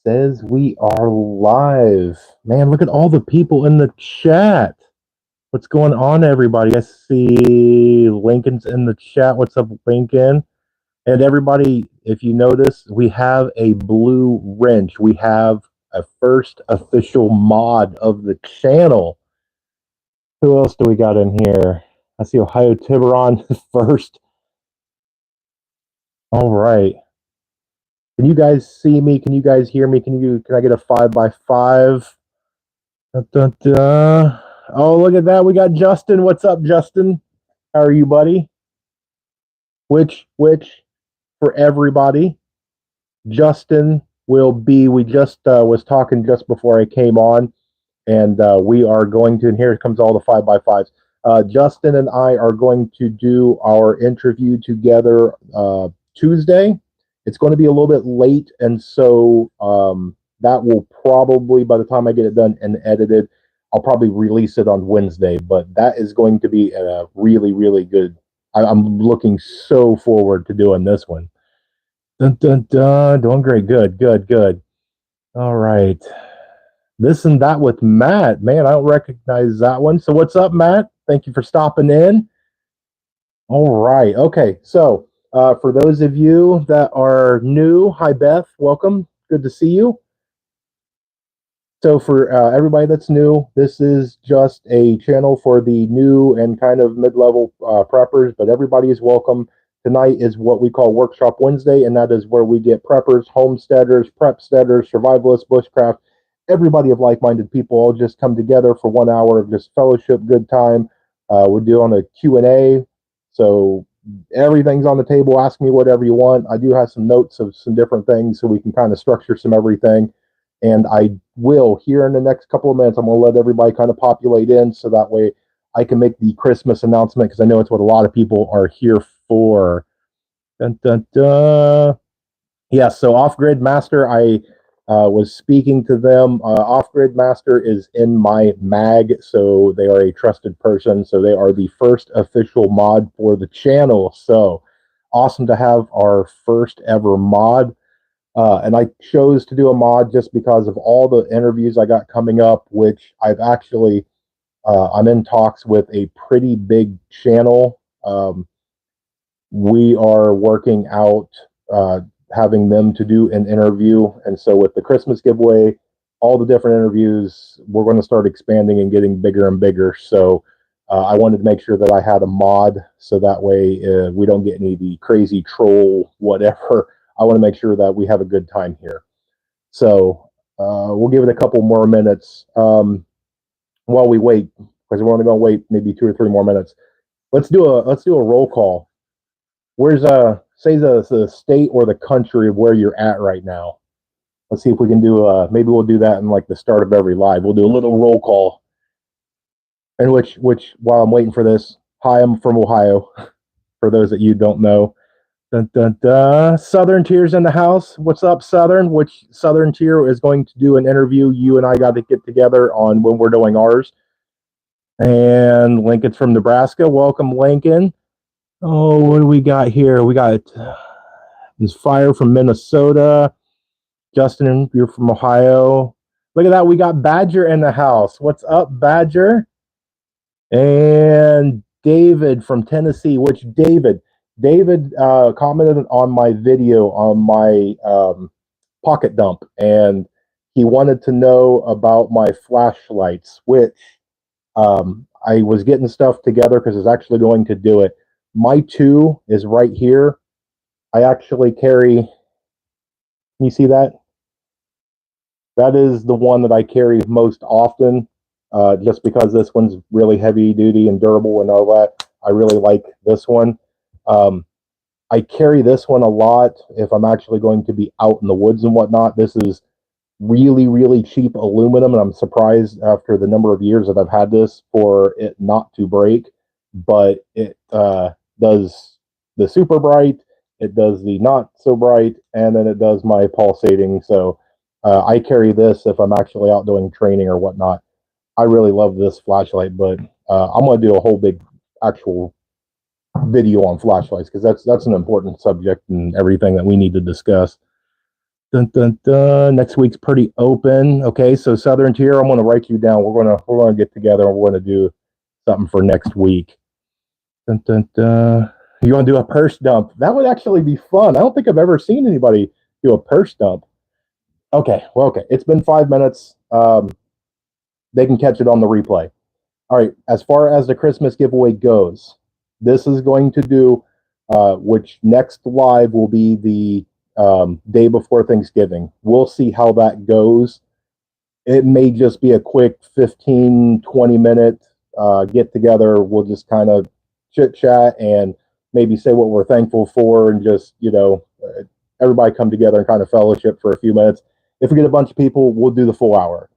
says we are live. Man, look at all the people in the chat. What's going on, everybody? I see Lincoln's in the chat. What's up, Lincoln? And everybody, if you notice, we have a blue wrench. We have a first official mod of the channel. Who else do we got in here? I see Ohio Tiburon first. All right. Can you guys see me? Can you guys hear me? Can I get a 5x5? Dun, dun, dun. Oh, look at that. We got Justin. What's up, Justin? How are you, buddy? Which for everybody, Justin will be, we just was talking just before I came on, and we are going to, and here comes all the 5x5s. Justin and I are going to do our interview together Tuesday. It's going to be a little bit late, and so that will probably, by the time I get it done and edited, I'll probably release it on Wednesday. But that is going to be a really, really good. I'm looking so forward to doing this one. Dun, dun, dun. Doing great. Good. All right. This and That with Matt. Man, I don't recognize that one. So what's up, Matt? Thank you for stopping in. All right. Okay. So for those of you that are new, hi, Beth. Welcome. Good to see you. So for everybody that's new, this is just a channel for the new and kind of mid-level preppers, but everybody is welcome. Tonight is what we call Workshop Wednesday, and that is where we get preppers, homesteaders, prepsteaders, survivalists, bushcraft, everybody of like-minded people all just come together for 1 hour of just fellowship, good time. We're doing a Q&A, so everything's on the table. Ask me whatever you want. I do have some notes of some different things so we can kind of structure some everything. And I will, here in the next couple of minutes, I'm going to let everybody kind of populate in so that way I can make the Christmas announcement, because I know it's what a lot of people are here for. Dun, dun, dun. Yeah, so OffGridMaster, I was speaking to them. OffGridMaster is in my mag, so they are a trusted person. So they are the first official mod for the channel. So awesome to have our first ever mod. And I chose to do a mod just because of all the interviews I got coming up, which I've actually, I'm in talks with a pretty big channel. We are working out having them to do an interview. And so with the Christmas giveaway, all the different interviews, we're going to start expanding and getting bigger and bigger. So I wanted to make sure that I had a mod so that way we don't get any of the crazy troll, whatever. I want to make sure that we have a good time here. So we'll give it a couple more minutes while we wait, because we're only going to wait maybe 2 or 3 more minutes. Let's do a roll call. Where's say the state or the country of where you're at right now. Let's see if we can do maybe we'll do that in like the start of every live. We'll do a little roll call. And which while I'm waiting for this, hi, I'm from Ohio. For those that you don't know. Dun, dun, dun. Southern Tier's in the house. What's up, Southern? Which Southern Tier is going to do an interview. You and I got to get together on when we're doing ours. And Lincoln's from Nebraska. Welcome, Lincoln. Oh, what do we got here? We got this Fire from Minnesota. Justin, you're from Ohio. Look at that. We got Badger in the house. What's up, Badger? And David from Tennessee. Which David commented on my video on my pocket dump, and he wanted to know about my flashlights, which I was getting stuff together because I was actually going to do it. My 2 is right here. I actually carry, can you see that? That is the one that I carry most often, just because this one's really heavy duty and durable and all that. I really like this one. I carry this one a lot if I'm actually going to be out in the woods and whatnot. This is really, really cheap aluminum, and I'm surprised after the number of years that I've had this for it not to break. But it does the super bright, it does the not so bright, and then it does my pulsating. So I carry this if I'm actually out doing training or whatnot. I really love this flashlight, but I'm going to do a whole big actual video on flashlights, because that's an important subject and everything that we need to discuss. Dun, dun, dun. Next week's pretty open. Okay, so Southern Tier, I'm gonna write you down. We're gonna get together and we're gonna do something for next week. Dun, dun, dun. You want to do a purse dump? That would actually be fun. I don't think I've ever seen anybody do a purse dump. Okay, well, okay. It's been 5 minutes. They can catch it on the replay. All right. As far as the Christmas giveaway goes, this is going to do, which next live will be the day before Thanksgiving. We'll see how that goes. It may just be a quick 15, 20-minute get together. We'll just kind of chit chat and maybe say what we're thankful for and just, everybody come together and kind of fellowship for a few minutes. If we get a bunch of people, we'll do the full hour.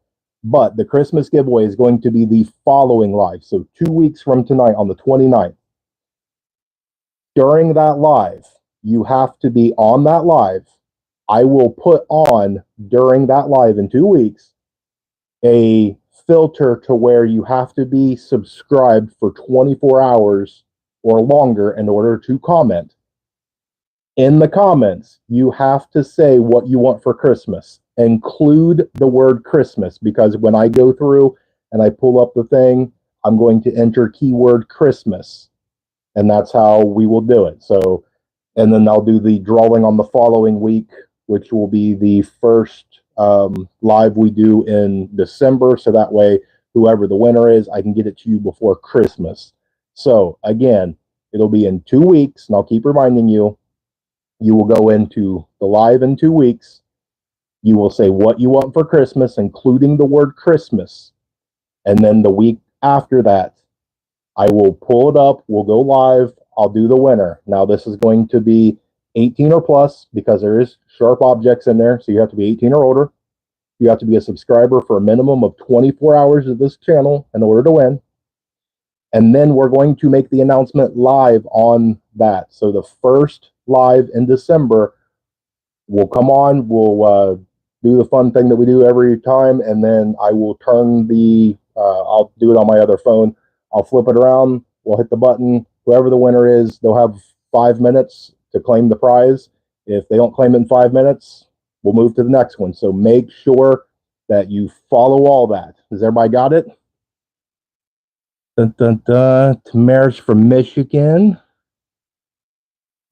But the Christmas giveaway is going to be the following live. So 2 weeks from tonight on the 29th. During that live, you have to be on that live. I will put on during that live in 2 weeks a filter to where you have to be subscribed for 24 hours or longer in order to comment. In the comments, you have to say what you want for Christmas. Include the word Christmas, because when I go through and I pull up the thing, I'm going to enter keyword Christmas. And that's how we will do it. So, and then I'll do the drawing on the following week, which will be the first live we do in December. So that way, whoever the winner is, I can get it to you before Christmas. So again, it'll be in 2 weeks, and I'll keep reminding you. You will go into the live in 2 weeks. You will say what you want for Christmas, including the word Christmas. And then the week after that, I will pull it up. We'll go live. I'll do the winner. Now, this is going to be 18 or plus because there is sharp objects in there. So you have to be 18 or older. You have to be a subscriber for a minimum of 24 hours of this channel in order to win. And then we're going to make the announcement live on that. So the first live in December, we'll come on. We'll do the fun thing that we do every time. And then I will turn I'll do it on my other phone. I'll flip it around. We'll hit the button. Whoever the winner is, they'll have 5 minutes to claim the prize. If they don't claim it in 5 minutes, we'll move to the next one. So make sure that you follow all that. Has everybody got it? Dun, dun, dun. Tamara's from Michigan.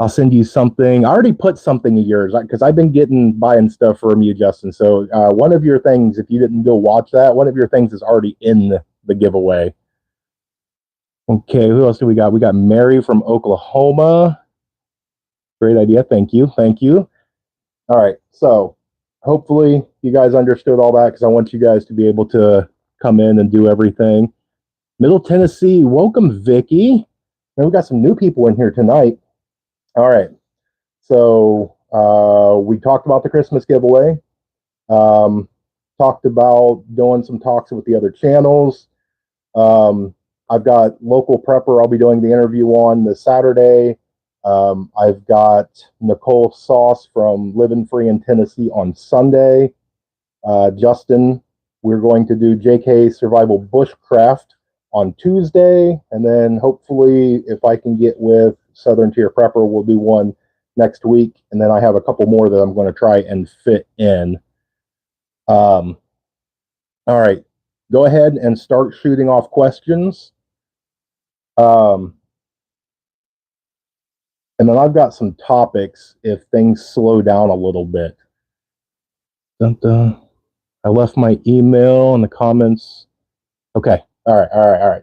I'll send you something. I already put something of yours because I've been buying stuff from you, Justin. So one of your things, if you didn't go watch that, one of your things is already in the giveaway. Okay, who else do we got? We got Mary from Oklahoma. Great idea. Thank you. Thank you. All right. So hopefully you guys understood all that because I want you guys to be able to come in and do everything. Middle Tennessee, welcome, Vicky. And we got some new people in here tonight. All right. So we talked about the Christmas giveaway. Talked about doing some talks with the other channels. I've got local prepper I'll be doing the interview on this Saturday. I've got Nicole Sauce from Living Free in Tennessee on Sunday. Justin, we're going to do JK Survival Bushcraft on Tuesday. And then hopefully if I can get with Southern Tier Prepper, we'll do one next week. And then I have a couple more that I'm going to try and fit in. All right. Go ahead and start shooting off questions. And then I've got some topics if things slow down a little bit. Dun, dun. I left my email in the comments. Okay. All right.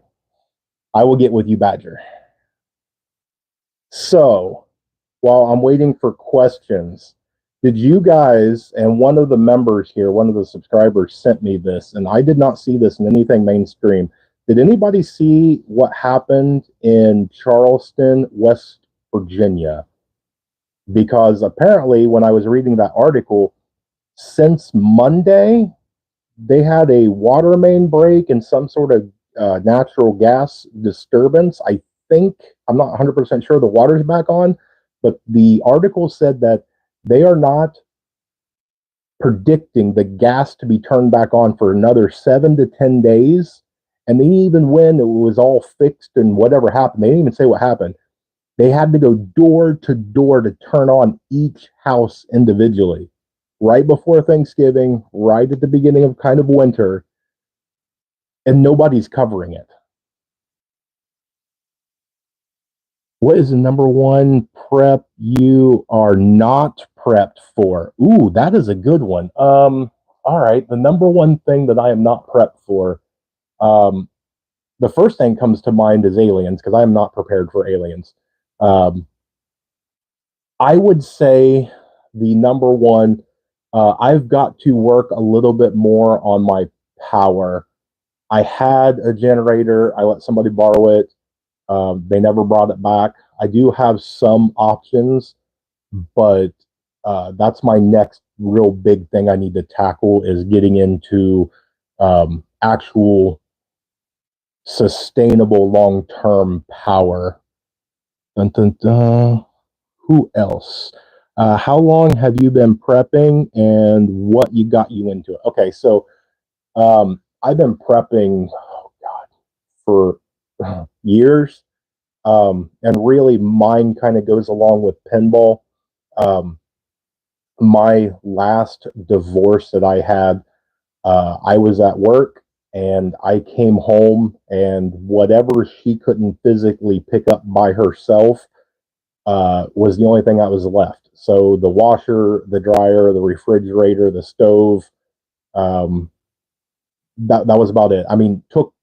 I will get with you, Badger. So while I'm waiting for questions, did you guys, and one of the members here, one of the subscribers sent me this, and I did not see this in anything mainstream. Did anybody see what happened in Charleston, West Virginia? Because apparently when I was reading that article, since Monday, they had a water main break and some sort of natural gas disturbance. I think, I'm not 100% sure the water's back on, but the article said that they are not predicting the gas to be turned back on for another 7 to 10 days. And even when it was all fixed and whatever happened, they didn't even say what happened. They had to go door to door to turn on each house individually. right before Thanksgiving, right at the beginning of kind of winter, and nobody's covering it. What is the number one prep you are not prepped for? Ooh, that is a good one. All right, the number one thing that I am not prepped for. Um, the first thing comes to mind is aliens because I am not prepared for aliens. Um, I would say the number one. I've got to work a little bit more on my power. I had a generator. I let somebody borrow it. They never brought it back. I do have some options, but that's my next real big thing I need to tackle is getting into actual sustainable long-term power. Dun, dun, dun. Who else? How long have you been prepping and what you got you into it? Okay, so I've been prepping, oh God, for years. And really, mine kind of goes along with pinball. Um, my last divorce that I had, I was at work and I came home, and whatever she couldn't physically pick up by herself was the only thing that was left. So the washer, the dryer, the refrigerator, the stove, um, that was about it. I mean, took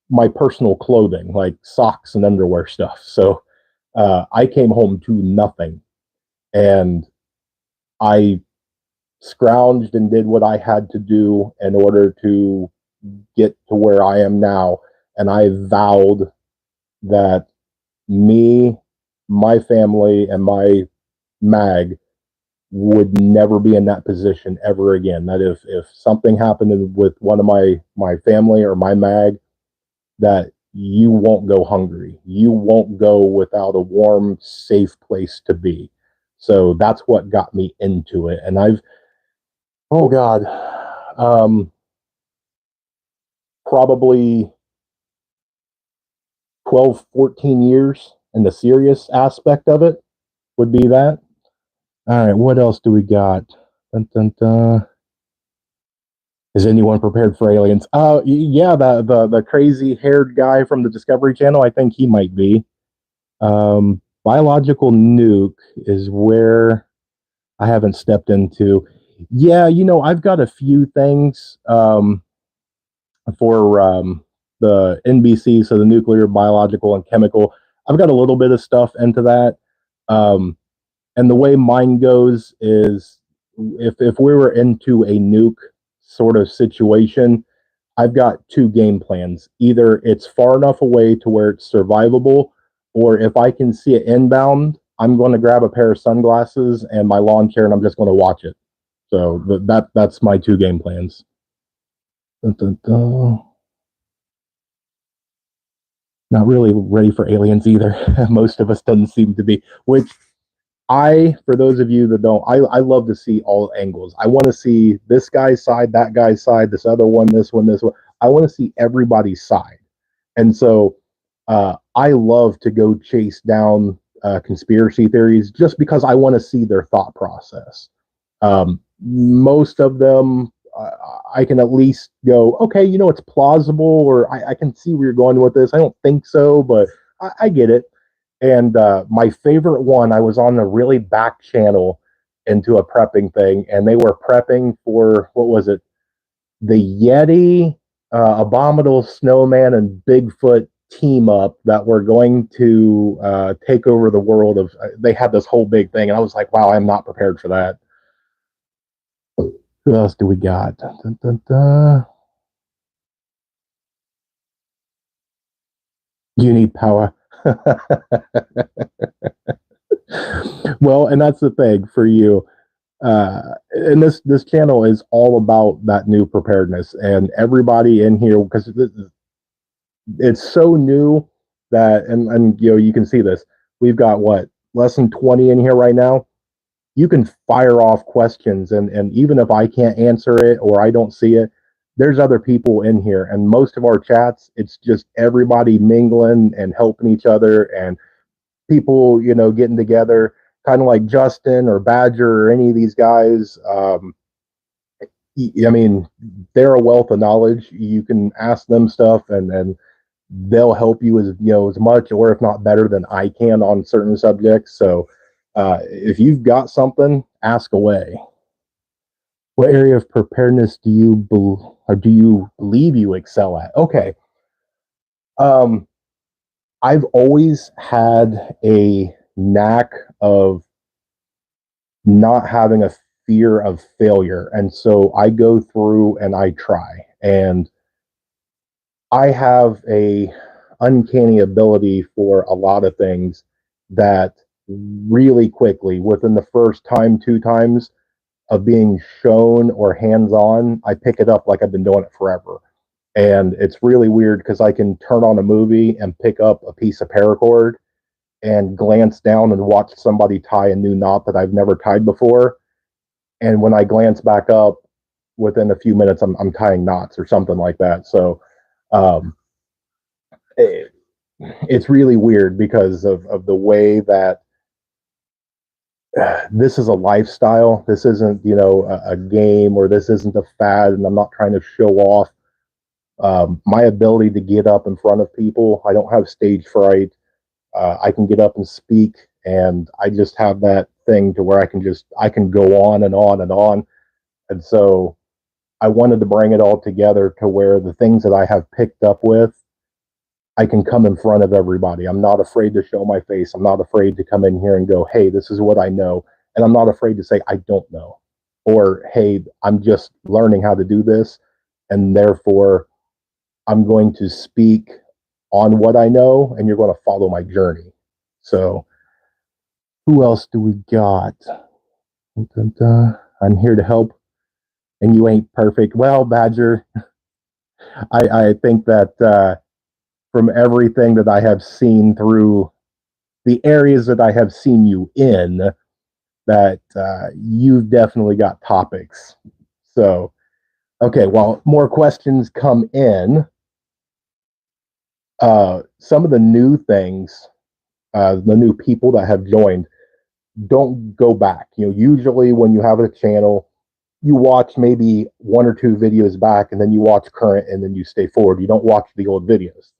my personal clothing like socks and underwear stuff. So I came home to nothing, and I scrounged and did what I had to do in order to get to where I am now. And I vowed that me, my family, and my mag would never be in that position ever again. That if something happened with one of my family or my mag, that you won't go hungry. You won't go without a warm, safe place to be. So that's what got me into it. And oh God, um, probably 12, 14 years in the serious aspect of it would be that. All right, what else do we got? Dun, dun, dun. Is anyone prepared for aliens? Yeah, the crazy haired guy from the Discovery Channel. I think he might be. Biological nuke is where I haven't stepped into. Yeah, I've got a few things for the NBC, so the nuclear, biological, and chemical. I've got a little bit of stuff into that. Um, and the way mine goes is if we were into a nuke sort of situation, I've got two game plans. Either it's far enough away to where it's survivable, or if I can see it inbound, I'm going to grab a pair of sunglasses and my lawn chair, and I'm just going to watch it. So that's my two game plans. Dun, dun, dun. Not really ready for aliens either. Most of us doesn't seem to be. Which for those of you that don't, I love to see all angles. I want to see this guy's side, that guy's side, this other one, this one, this one. I want to see everybody's side. And so I love to go chase down conspiracy theories just because I want to see their thought process. Most of them, I can at least go, okay, it's plausible, or I can see where you're going with this. I don't think so, but I get it. And my favorite one, I was on a really back channel into a prepping thing, and they were prepping for, what was it? The Yeti, Abominable Snowman, and Bigfoot team up that were going to take over the world of. They had this whole big thing, and I was like, "Wow, I'm not prepared for that." Who else do we got? Dun, dun, dun. You need power. Well, and that's the thing for you. And this channel is all about that new preparedness, and everybody in here, because it's so new that and you can see this. We've got what, less than 20 in here right now. You can fire off questions, and even if I can't answer it or I don't see it, there's other people in here, and most of our chats, it's just everybody mingling and helping each other, and people getting together, kind of like Justin or Badger or any of these guys. I mean, they're a wealth of knowledge. You can ask them stuff, and they'll help you as much or if not better than I can on certain subjects. So if you've got something, ask away. What area of preparedness do you believe you excel at? Okay. Um, I've always had a knack of not having a fear of failure, and so I go through and I try, and I have a uncanny ability for a lot of things that really quickly, within the first time, two times of being shown or hands on, I pick it up like I've been doing it forever. And it's really weird because I can turn on a movie and pick up a piece of paracord and glance down and watch somebody tie a new knot that I've never tied before. And when I glance back up, within a few minutes, I'm tying knots or something like that. So um, it, it's really weird because of the way that this is a lifestyle. This isn't, a game, or this isn't a fad, and I'm not trying to show off. My ability to get up in front of people, I don't have stage fright. I can get up and speak, and I just have that thing to where I can go on and on and on. And so I wanted to bring it all together to where the things that I have picked up with, I can come in front of everybody. I'm not afraid to show my face. I'm not afraid to come in here and go, hey, this is what I know. And I'm not afraid to say, I don't know. Or, hey, I'm just learning how to do this. And therefore, I'm going to speak on what I know, and you're going to follow my journey. So, who else do we got? I'm here to help, and you ain't perfect. Well, Badger, I think that from everything that I have seen through the areas that I have seen you in, that you've definitely got topics. So, okay, while more questions come in, some of the new things, the new people that have joined, don't go back. Usually when you have a channel, you watch maybe one or two videos back, and then you watch current, and then you stay forward. You don't watch the old videos.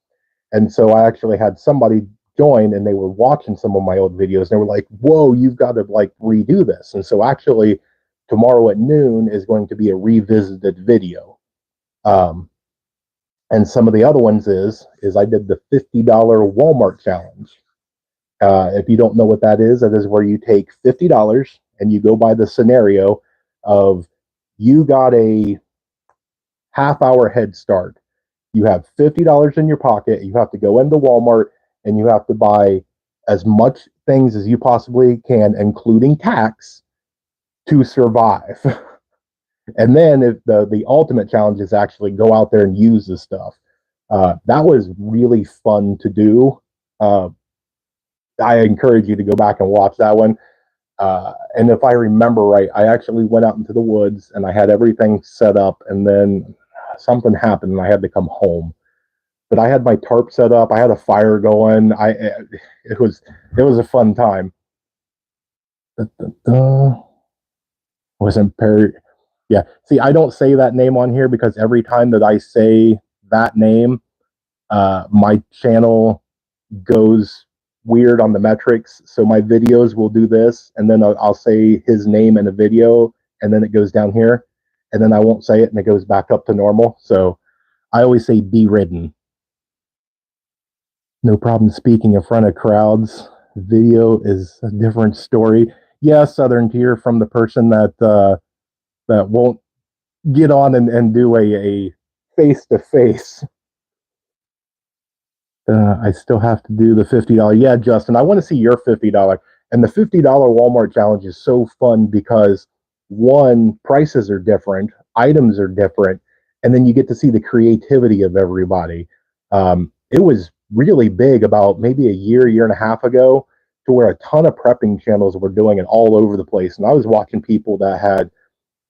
And so I actually had somebody join, and they were watching some of my old videos, and they were like, whoa, you've got to like redo this. And so actually tomorrow at noon is going to be a revisited video. And some of the other ones is I did the $50 Walmart challenge. If you don't know what that is where you take $50 and you go by the scenario of you got a half-hour head start. You have $50 in your pocket. You have to go into Walmart and you have to buy as much things as you possibly can, including tax, to survive. And then if the ultimate challenge is actually go out there and use the stuff. That was really fun to do. I encourage you to go back and watch that one. And if I remember right, I actually went out into the woods and I had everything set up, and then something happened and I had to come home. But I had my tarp set up. I had a fire going. It was a fun time. Wasn't Perry? Yeah. See, I don't say that name on here because every time that I say that name, my channel goes weird on the metrics. So my videos will do this, and then I'll say his name in a video, and then it goes down here, and then I won't say it, and it goes back up to normal. So I always say be ridden. No problem speaking in front of crowds. Video is a different story. Yeah, Southern Tier, from the person that won't get on and do a face-to-face. I still have to do the $50. Yeah, Justin, I want to see your $50. And the $50 Walmart challenge is so fun because, one, prices are different, items are different, and then you get to see the creativity of everybody. It was really big about maybe a year and a half ago, to where a ton of prepping channels were doing it all over the place. And I was watching people that had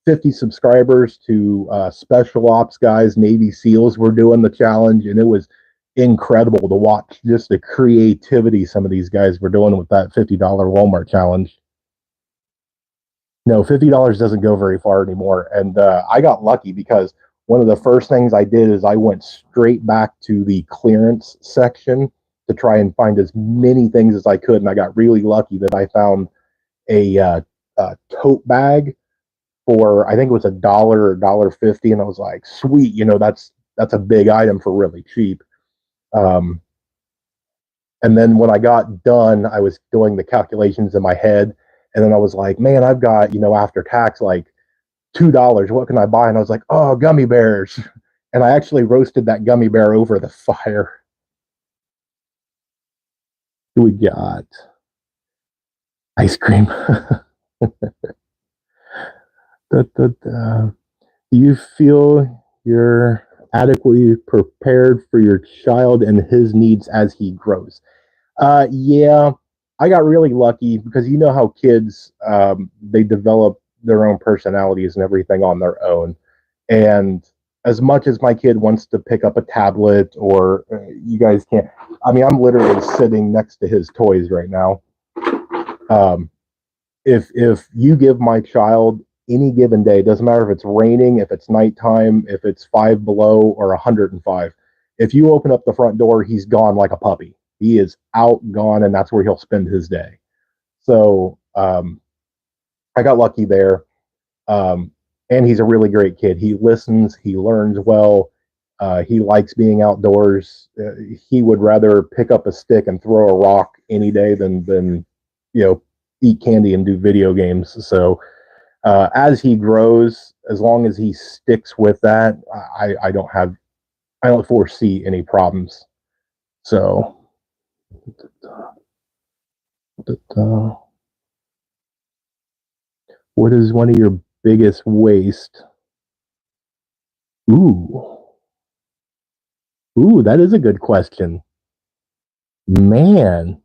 50 subscribers to special ops guys, Navy SEALs were doing the challenge, and it was incredible to watch just the creativity some of these guys were doing with that $50 Walmart challenge. No, $50 doesn't go very far anymore. And I got lucky because one of the first things I did is I went straight back to the clearance section to try and find as many things as I could. And I got really lucky that I found a tote bag for, I think it was $1 or $1.50, and I was like, sweet, that's a big item for really cheap. And then when I got done, I was doing the calculations in my head, and then I was like, man, I've got, after tax, like $2. What can I buy? And I was like, oh, gummy bears. And I actually roasted that gummy bear over the fire. We got ice cream. Do you feel you're adequately prepared for your child and his needs as he grows? Yeah, I got really lucky because you know how kids, they develop their own personalities and everything on their own. And as much as my kid wants to pick up a tablet, or you guys can't, I mean, I'm literally sitting next to his toys right now. If you give my child any given day, doesn't matter if it's raining, if it's nighttime, if it's 5 below or 105, if you open up the front door, he's gone like a puppy. He is out, gone, and that's where he'll spend his day. So I got lucky there. And he's a really great kid. He listens, he learns well, he likes being outdoors. He would rather pick up a stick and throw a rock any day than eat candy and do video games. So as he grows, as long as he sticks with that, I don't foresee any problems. So what is one of your biggest waste? Ooh, that is a good question. Man,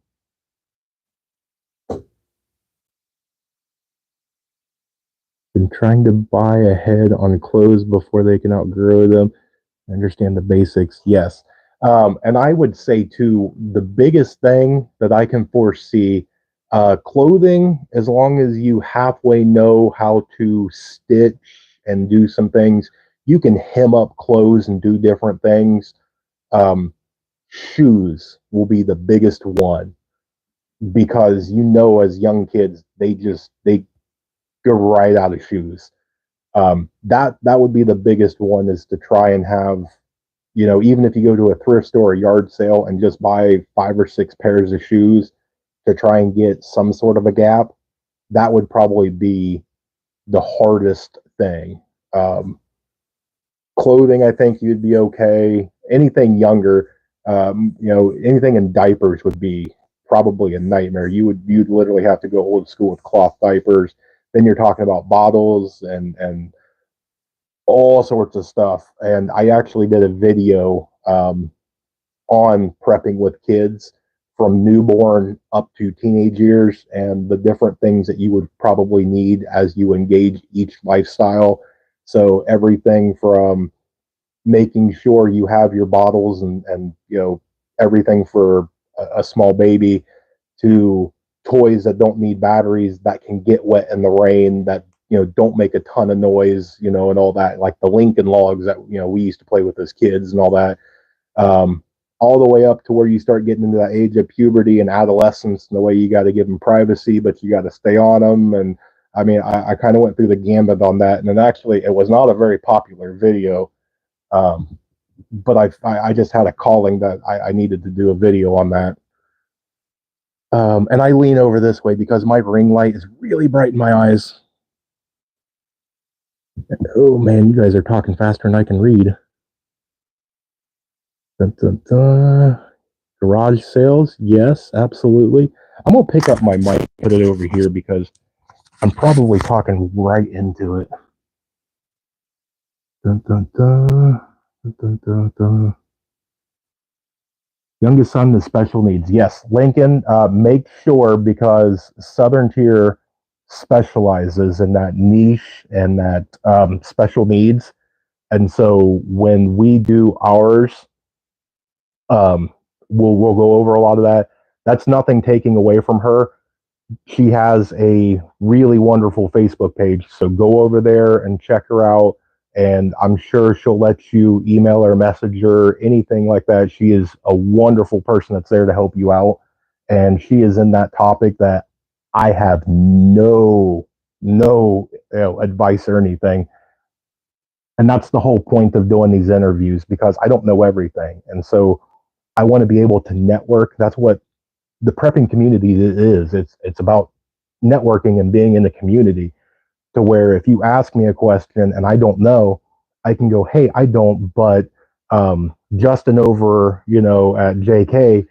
been trying to buy ahead on clothes before they can outgrow them. Understand the basics, yes. And I would say too, the biggest thing that I can foresee, clothing, as long as you halfway know how to stitch and do some things, you can hem up clothes and do different things. Shoes will be the biggest one, because as young kids, they go right out of shoes. That would be the biggest one, is to try and have, even if you go to a thrift store or yard sale and just buy 5 or 6 pairs of shoes to try and get some sort of a gap, that would probably be the hardest thing. Clothing, I think you'd be okay. Anything younger, anything in diapers would be probably a nightmare. You'd literally have to go old school with cloth diapers. Then you're talking about bottles and all sorts of stuff. And I actually did a video on prepping with kids from newborn up to teenage years, and the different things that you would probably need as you engage each lifestyle. So everything from making sure you have your bottles and everything for a small baby, to toys that don't need batteries, that can get wet in the rain, that don't make a ton of noise, and all that, like the Lincoln Logs that we used to play with as kids and all that. All the way up to where you start getting into that age of puberty and adolescence, and the way you got to give them privacy, but you got to stay on them. And I mean, I kind of went through the gambit on that, and then actually it was not a very popular video, but I just had a calling that I needed to do a video on that. And I lean over this way because my ring light is really bright in my eyes. Oh man, you guys are talking faster than I can read. Dun, dun, dun. Garage sales, yes, absolutely. I'm gonna pick up my mic, put it over here, because I'm probably talking right into it. Dun, dun, dun. Dun, dun, dun, dun. Youngest son with special needs. Yes, Lincoln, make sure, because Southern Tier specializes in that niche and that special needs. And so when we do ours, we'll go over a lot of that. That's nothing taking away from her. She has a really wonderful Facebook page, so go over there and check her out. And I'm sure she'll let you email her, message her, anything like that. She is a wonderful person that's there to help you out. And she is in that topic that I have no advice or anything. And that's the whole point of doing these interviews, because I don't know everything. And so I want to be able to network. That's what the prepping community is. It's about networking and being in the community, to where if you ask me a question and I don't know, I can go, hey, I don't, but Justin over, at JK,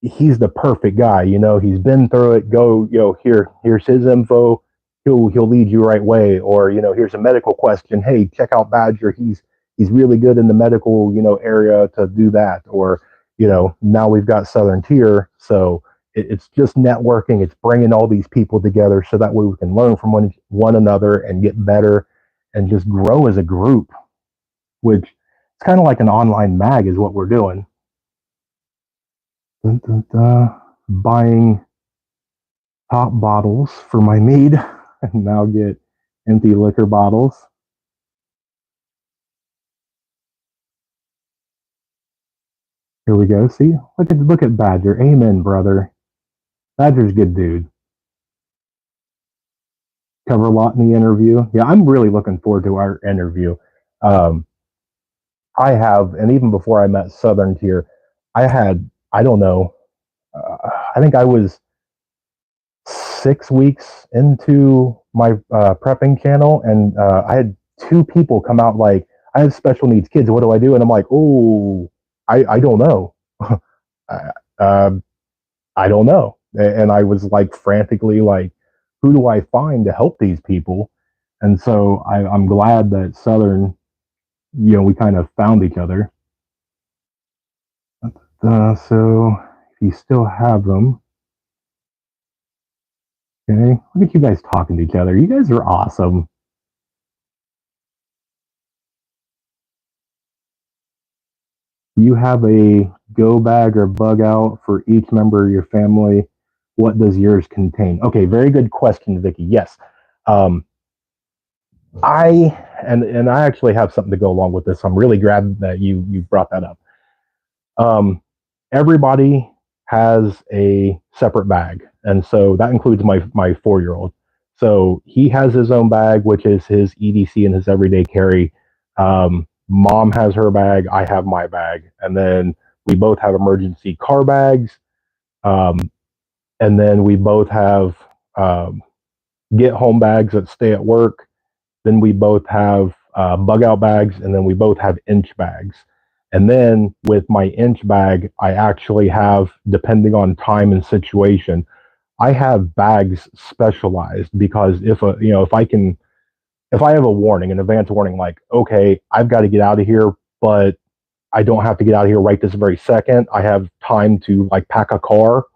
he's the perfect guy. He's been through it. Go, here's his info. He'll lead you right way. Or, here's a medical question. Hey, check out Badger. He's really good in the medical, area to do that. Or, now we've got Southern Tier. So it's just networking. It's bringing all these people together so that way we can learn from one another and get better and just grow as a group, which it's kind of like an online mag is what we're doing. Dun, dun, dun. Buying top bottles for my mead and now get empty liquor bottles. Here we go. See, look at Badger. Amen, brother. Badger's a good dude. Cover a lot in the interview. Yeah, I'm really looking forward to our interview. I have, and even before I met Southern Tier, I don't know, I think I was 6 weeks into my prepping channel, and I had two people come out like, I have special needs kids. What do I do? And I'm like, oh, I don't know. uh, I don't know. And I was like frantically like, who do I find to help these people? And so I'm glad that Southern, we kind of found each other. So if you still have them, okay, look at you guys talking to each other. You guys are awesome. You have a go bag or bug out for each member of your family. What does yours contain? Okay, very good question, Vicky. Yes. I actually have something to go along with this. I'm really glad that you brought that up. Everybody has a separate bag, and so that includes my 4-year-old. So he has his own bag, which is his EDC and his everyday carry. Mom has her bag. I have my bag, and then we both have emergency car bags. And then we both have get home bags that stay at work. Then we both have bug out bags, and then we both have inch bags. And then with my inch bag, I actually have, depending on time and situation, I have bags specialized, because if I have a warning, an advance warning, like, okay, I've got to get out of here, but I don't have to get out of here right this very second. I have time to like pack a car.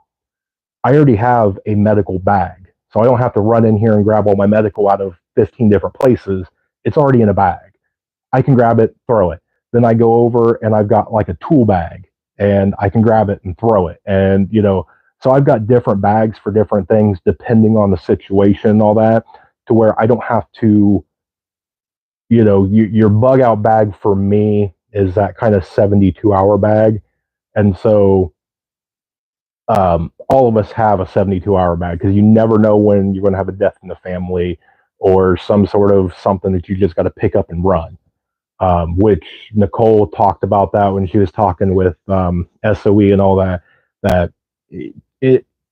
I already have a medical bag. So I don't have to run in here and grab all my medical out of 15 different places. It's already in a bag. I can grab it, throw it. Then I go over and I've got like a tool bag, and I can grab it and throw it. And, so I've got different bags for different things depending on the situation and all that, to where I don't have to, your bug out bag for me is that kind of 72-hour bag. And so all of us have a 72-hour bag, because you never know when you're going to have a death in the family or some sort of something that you just got to pick up and run. Which Nicole talked about that when she was talking with SOE and all that, that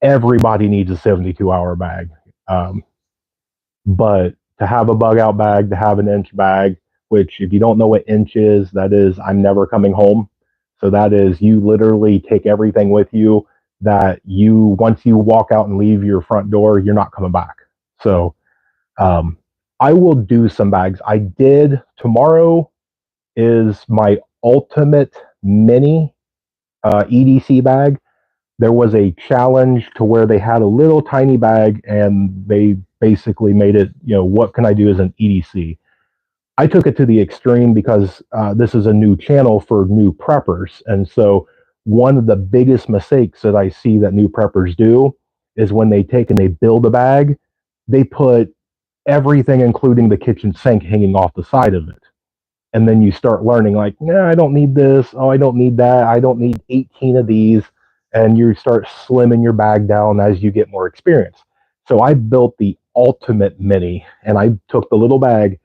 everybody needs a 72-hour bag. But to have a bug out bag, to have an inch bag, which if you don't know what inch is, that is, I'm never coming home. So that is, you literally take everything with you that once you walk out and leave your front door, you're not coming back. So I will do some bags. I did. Tomorrow is my ultimate mini EDC bag. There was a challenge to where they had a little tiny bag, and they basically made it, what can I do as an EDC? I took it to the extreme, because this is a new channel for new preppers. And so one of the biggest mistakes that I see that new preppers do is when they take and they build a bag, they put everything, including the kitchen sink, hanging off the side of it. And then you start learning, like, nah, I don't need this. Oh, I don't need that. I don't need 18 of these. And you start slimming your bag down as you get more experience. So I built the ultimate mini, and I took the little bag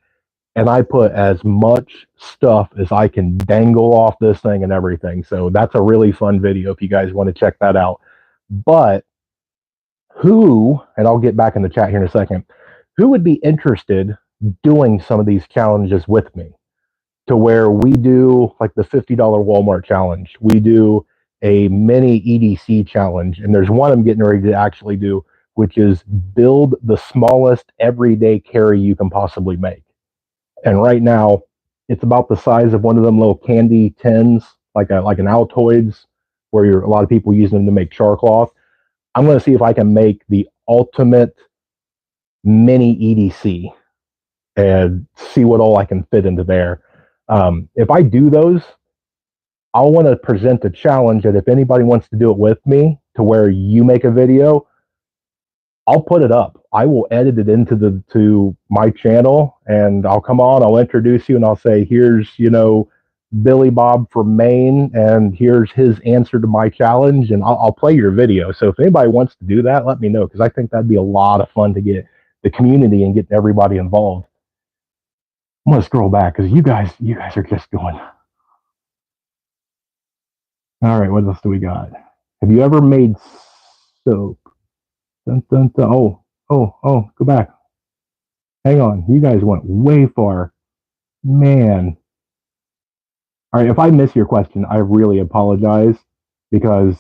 and I put as much stuff as I can dangle off this thing and everything. So that's a really fun video if you guys want to check that out. But who, and I'll get back in the chat here in a second, who would be interested doing some of these challenges with me, to where we do like the $50 Walmart challenge, we do a mini EDC challenge, and there's one I'm getting ready to actually do, which is build the smallest everyday carry you can possibly make. And right now, it's about the size of one of them little candy tins, like an Altoids, where a lot of people use them to make char cloth. I'm going to see if I can make the ultimate mini EDC and see what all I can fit into there. If I do those, I'll want to present a challenge that if anybody wants to do it with me, to where you make a video, I'll put it up. I will edit it into my channel, and I'll come on, I'll introduce you, and I'll say, here's, Billy Bob from Maine, and here's his answer to my challenge, and I'll play your video. So if anybody wants to do that, let me know, because I think that'd be a lot of fun to get the community and get everybody involved. I'm gonna scroll back because you guys are just going. All right, what else do we got? Have you ever made soap? Dun, dun, dun. Oh, go back. Hang on, you guys went way far. Man. All right, if I miss your question, I really apologize, because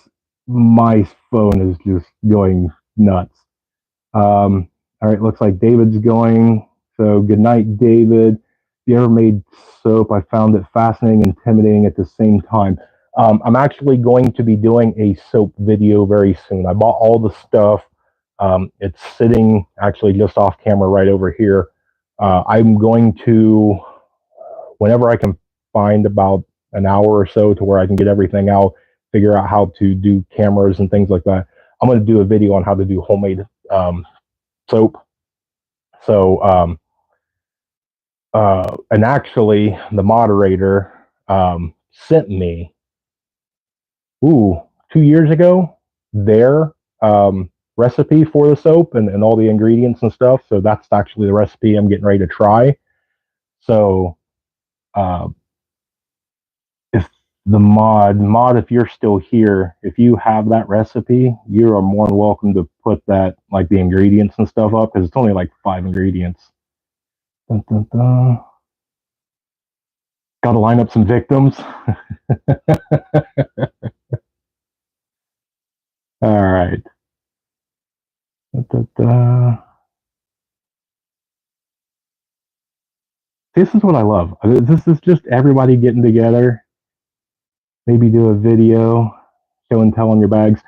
my phone is just going nuts. All right, looks like David's going. So good night, David. If you ever made soap, I found it fascinating and intimidating at the same time. I'm actually going to be doing a soap video very soon. I bought all the stuff. It's sitting actually just off camera right over here. I'm going to, whenever I can find about an hour or so to where I can get everything out, figure out how to do cameras and things like that, I'm going to do a video on how to do homemade soap. So, and actually the moderator sent me, 2 years ago, their recipe for the soap and all the ingredients and stuff. So that's actually the recipe I'm getting ready to try. So if the mod, if you're still here, if you have that recipe, you are more than welcome to put that, like the ingredients and stuff up, because it's only like 5 ingredients. Dun, dun, dun. Got to line up some victims. All right. This is what I love. This is just everybody getting together. Maybe do a video, show and tell on your bags.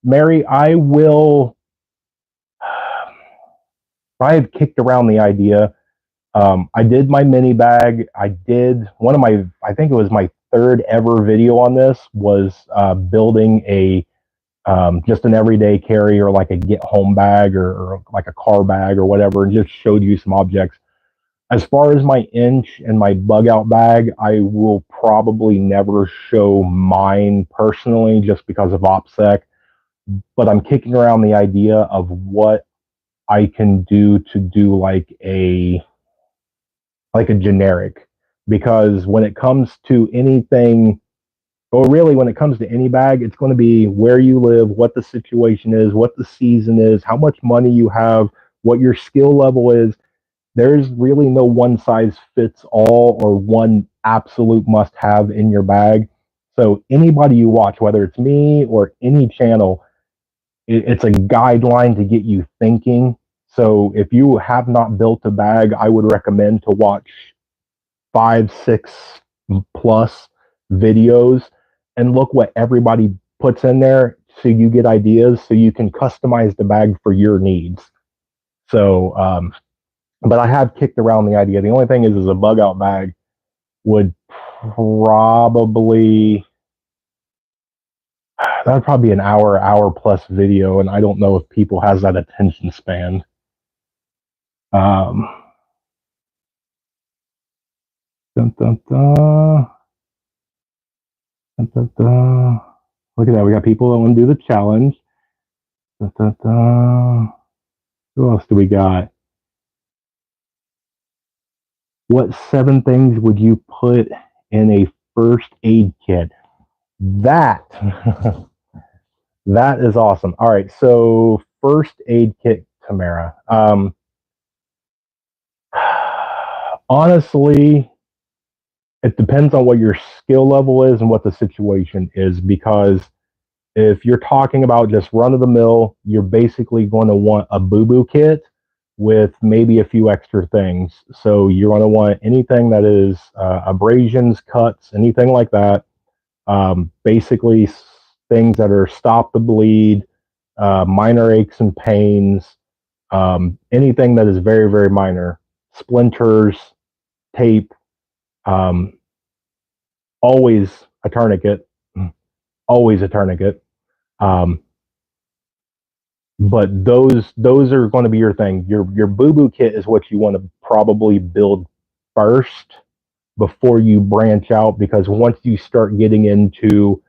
Mary, I have kicked around the idea. I did my mini bag. I did one of my, I think it was my 3rd ever video on this, was building a just an everyday carry, or like a get home bag, or like a car bag or whatever, and just showed you some objects. As far as my inch and my bug out bag, I will probably never show mine personally, just because of OPSEC, but I'm kicking around the idea of what I can do to do like a generic, because when it comes to anything, well, really, when it comes to any bag, it's going to be where you live, what the situation is, what the season is, how much money you have, what your skill level is. There's really no one size fits all or one absolute must have in your bag. So anybody you watch, whether it's me or any channel, it's a guideline to get you thinking. So if you have not built a bag, I would recommend to watch 5, 6 plus videos and look what everybody puts in there, so you get ideas, so you can customize the bag for your needs. So, but I have kicked around the idea. The only thing is a bug out bag would probably, that'd probably be an hour plus video, and I don't know if people has that attention span. Dun, dun, dun. Dun, dun, dun. Look at that. We got people that want to do the challenge. Dun, dun, dun. Who else do we got? What 7 things would you put in a first aid kit? That that is awesome. All right, so first aid kit, Tamara. Honestly, it depends on what your skill level is and what the situation is, because if you're talking about just run of the mill, you're basically going to want a boo-boo kit with maybe a few extra things. So you're going to want anything that is abrasions, cuts, anything like that. Basically things that are stop the bleed, minor aches and pains, anything that is very, very minor, splinters, tape, always a tourniquet, always a tourniquet. But those are going to be your thing. Your boo-boo kit is what you want to probably build first before you branch out, because once you start getting into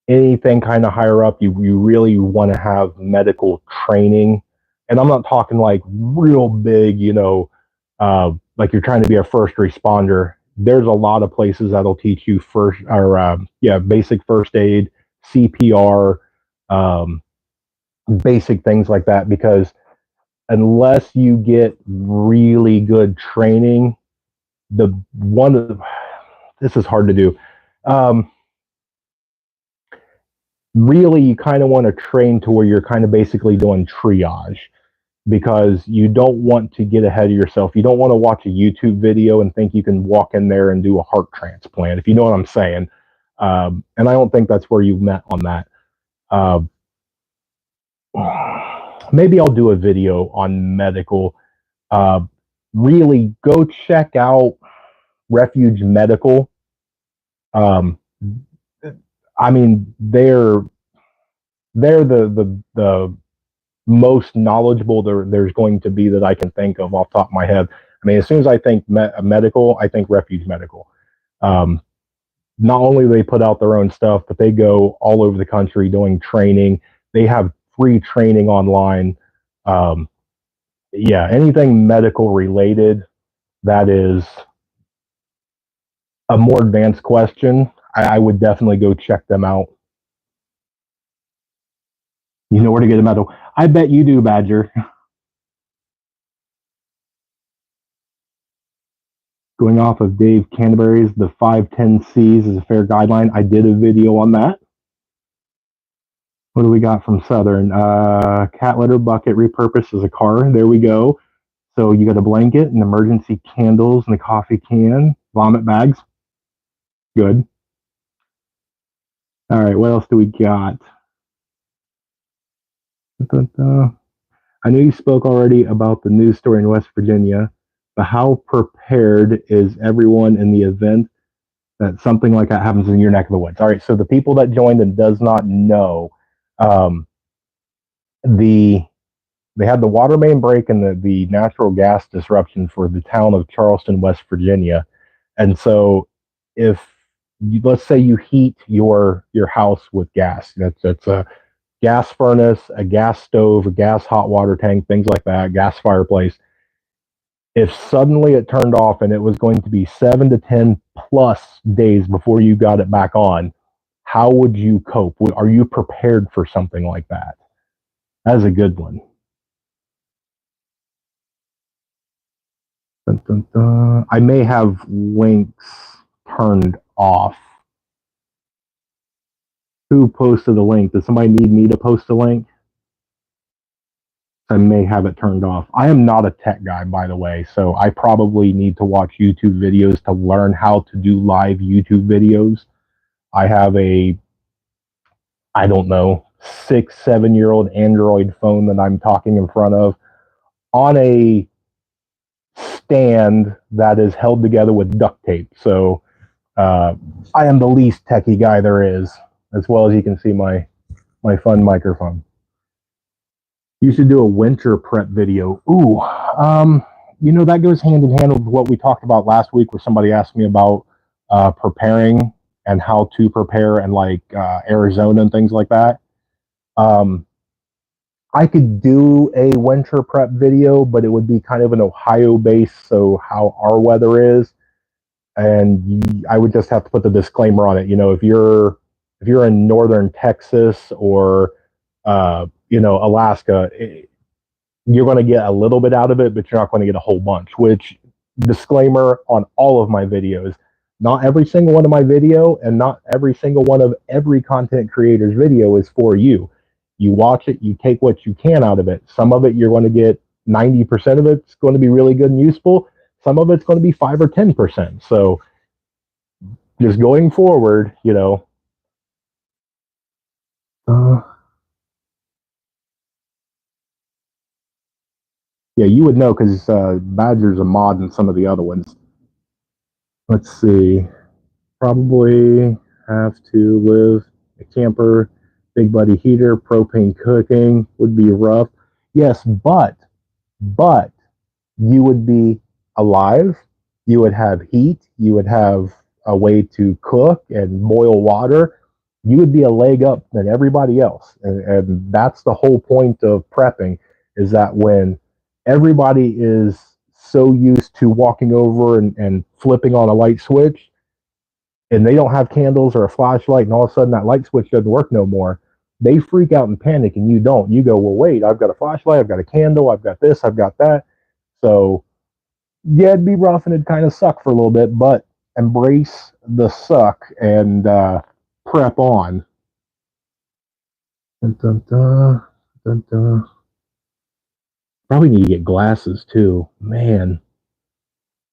anything kind of higher up, you really want to have medical training. And I'm not talking like real big, like you're trying to be a first responder. There's a lot of places that'll teach you basic first aid, CPR, basic things like that, because unless you get really good training, this is hard to do. Really, you kind of want to train to where you're kind of basically doing triage, because you don't want to get ahead of yourself. You don't want to watch a YouTube video and think you can walk in there and do a heart transplant, if you know what I'm saying. And I don't think that's where you met on that. Maybe I'll do a video on medical. Really, go check out Refuge Medical. I mean, they're the most knowledgeable there's going to be that I can think of off the top of my head. I mean, as soon as I think medical, I think Refuge Medical. Not only do they put out their own stuff, but they go all over the country doing training. They have free training online. Anything medical related that is a more advanced question, I would definitely go check them out. You know where to get a medical. I bet you do, Badger. Going off of Dave Canterbury's, the 510 C's is a fair guideline. I did a video on that. What do we got from Southern? Cat litter bucket repurposed as a car. There we go. So you got a blanket and emergency candles and a coffee can, vomit bags. Good. All right, what else do we got? I know you spoke already about the news story in West Virginia, but how prepared is everyone in the event that something like that happens in your neck of the woods? All right, so the people that joined and does not know, they had the water main break and the natural gas disruption for the town of Charleston, West Virginia. And so let's say you heat your house with gas, that's a gas furnace, a gas stove, a gas hot water tank, things like that, gas fireplace. If suddenly it turned off and it was going to be 7 to 10 plus days before you got it back on, how would you cope? Are you prepared for something like that? That's a good one. Dun, dun, dun. I may have links turned off. Who posted the link? Does somebody need me to post a link? I may have it turned off. I am not a tech guy, by the way, so I probably need to watch YouTube videos to learn how to do live YouTube videos. I have I don't know, 6-7-year-old Android phone that I'm talking in front of on a stand that is held together with duct tape. So I am the least techie guy there is. as well as you can see my fun microphone. You should do a winter prep video. Ooh, you know, that goes hand in hand with what we talked about last week, where somebody asked me about preparing and how to prepare in like Arizona and things like that. I could do a winter prep video, but it would be kind of an Ohio base, so how our weather is, and I would just have to put the disclaimer on it. You know, if you're in northern Texas or you know, Alaska, you're going to get a little bit out of it, but you're not going to get a whole bunch. Which, disclaimer on all of my videos, not every single one of my video and not every single one of every content creator's video is for you. You watch it, you take what you can out of it. Some of it you're going to get 90% of it's going to be really good and useful. Some of it's going to be 5 or 10%. So just going forward, you know. Yeah, you would know because Badger's a mod in some of the other ones. Let's see. Probably have to live a camper, big buddy heater, propane cooking would be rough. Yes, but you would be alive. You would have heat. You would have a way to cook and boil water. You would be a leg up than everybody else. And that's the whole point of prepping, is that when everybody is so used to walking over and flipping on a light switch, and they don't have candles or a flashlight, and all of a sudden that light switch doesn't work no more, they freak out and panic, and you don't. You go, well, wait, I've got a flashlight, I've got a candle, I've got this, I've got that. So, yeah, it'd be rough and it'd kind of suck for a little bit, but embrace the suck and prep on. Dun, dun, dun, dun, dun. Probably need to get glasses too. Man,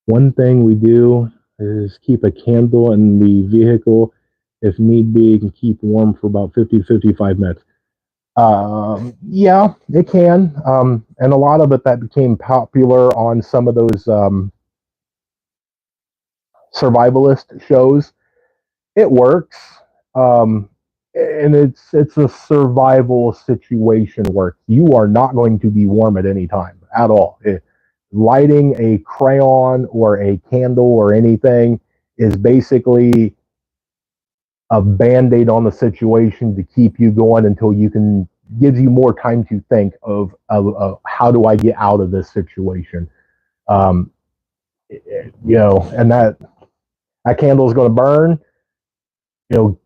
one thing we do is keep a candle in the vehicle. If need be, it can keep warm for about 50 to 55 minutes. Yeah, it can. And a lot of it that became popular on some of those survivalist shows. It works. And it's a survival situation where you are not going to be warm at any time at all. Lighting a crayon or a candle or anything is basically a band-aid on the situation to keep you going until you can, gives you more time to think of how do I get out of this situation. You know, and that candle is going to burn. You know,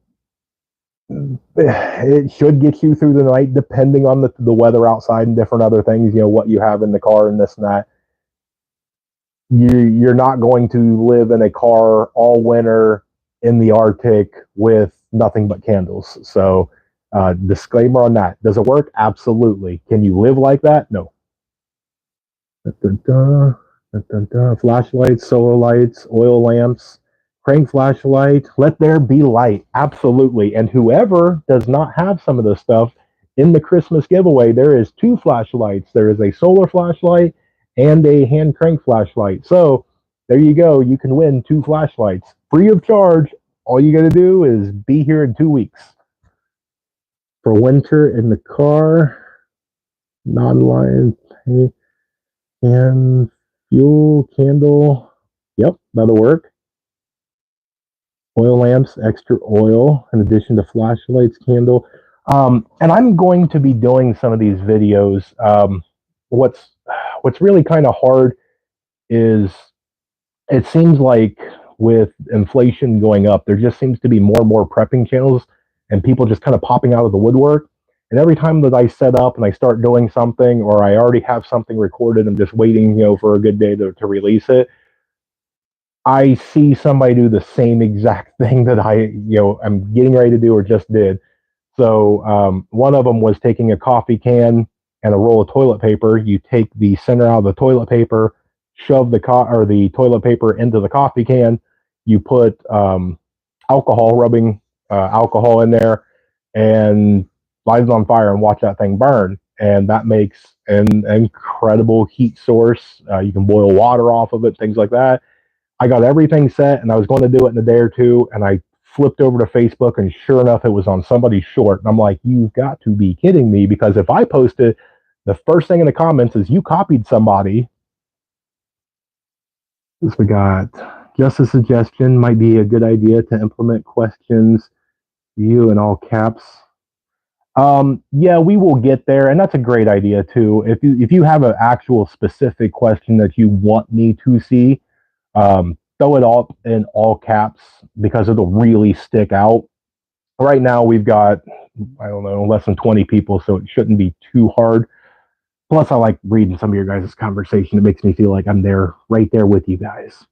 it should get you through the night, depending on the weather outside and different other things. You know, what you have in the car and this and that. You're not going to live in a car all winter in the Arctic with nothing but candles. So, disclaimer on that. Does it work? Absolutely. Can you live like that? No. Flashlights, solar lights, oil lamps, crank flashlight. Let there be light. Absolutely. And whoever does not have some of this stuff, in the Christmas giveaway, there is 2 flashlights. There is a solar flashlight and a hand crank flashlight. So there you go. You can win 2 flashlights free of charge. All you got to do is be here in 2 weeks. For winter in the car, non-line and fuel candle. Yep, that'll work. Oil lamps, extra oil, in addition to flashlights, candle. And I'm going to be doing some of these videos. What's really kind of hard is, it seems like with inflation going up, there just seems to be more and more prepping channels and people just kind of popping out of the woodwork. And every time that I set up and I start doing something, or I already have something recorded, I'm just waiting, you know, for a good day to release it, I see somebody do the same exact thing that I'm getting ready to do or just did. So one of them was taking a coffee can and a roll of toilet paper. You take the center out of the toilet paper, shove the toilet paper into the coffee can. You put rubbing alcohol in there, and light it on fire and watch that thing burn. And that makes an incredible heat source. You can boil water off of it, things like that. I got everything set, and I was going to do it in a day or two, and I flipped over to Facebook, and sure enough, it was on somebody's short. And I'm like, you've got to be kidding me, because if I post it, the first thing in the comments is you copied somebody. So we got just a suggestion, might be a good idea to implement questions, you in all caps. Yeah, we will get there, and that's a great idea too. If you have an actual specific question that you want me to see, throw it all in all caps, because it'll really stick out. Right now we've got, I don't know, less than 20 people, so it shouldn't be too hard. Plus, I like reading some of your guys' conversation. It makes me feel like I'm there, right there with you guys.